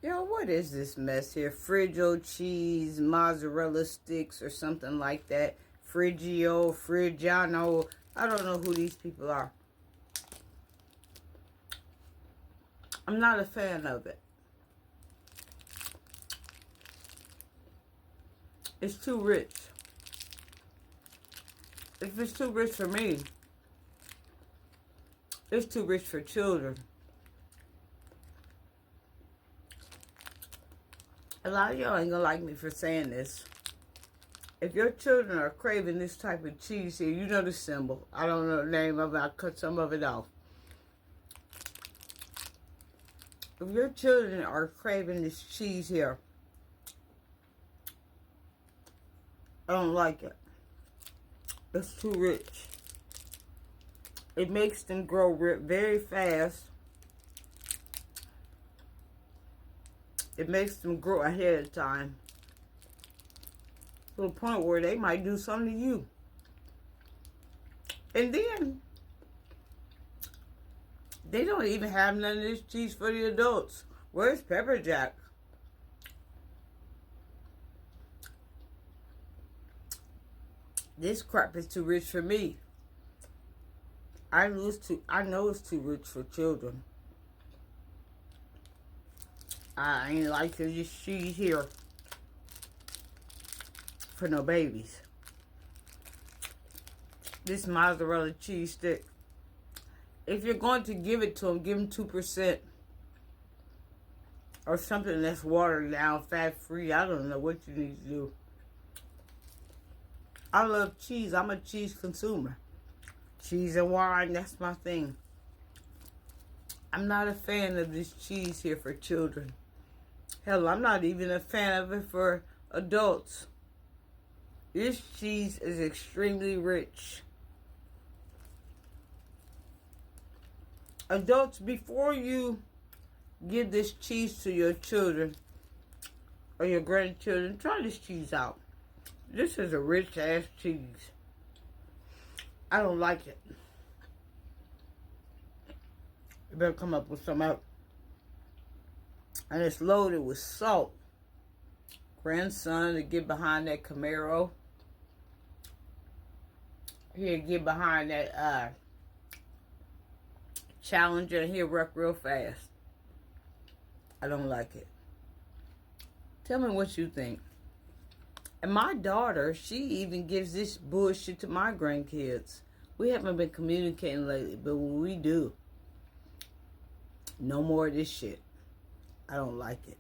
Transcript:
Yo, what is this mess here? Frigo cheese, mozzarella sticks, or something like that. Frigiano. I don't know who these people are. I'm not a fan of it. It's too rich. If it's too rich for me, it's too rich for children. A lot of y'all ain't gonna like me for saying this. If your children are craving this type of cheese here, you know the symbol. I don't know the name of it. I cut some of it off. If your children are craving this cheese here, I don't like it. It's too rich. It makes them grow very fast. It makes them grow ahead of time. To the point where they might do something to you. And then, they don't even have none of this cheese for the adults. Where's Pepper Jack? This crap is too rich for me. I know it's too rich for children. I ain't liking this cheese here for no babies. This mozzarella cheese stick. If you're going to give it to them, give them 2%. Or something that's watered down, fat-free. I don't know what you need to do. I love cheese. I'm a cheese consumer. Cheese and wine, that's my thing. I'm not a fan of this cheese here for children. Hell, I'm not even a fan of it for adults. This cheese is extremely rich. Adults, before you give this cheese to your children or your grandchildren, try this cheese out. This is a rich ass cheese. I don't like it. You better come up with some else. And it's loaded with salt. Grandson to get behind that Camaro. He'll get behind that Challenger and he'll wreck real fast. I don't like it. Tell me what you think. And my daughter, she even gives this bullshit to my grandkids. We haven't been communicating lately, but when we do, no more of this shit. I don't like it.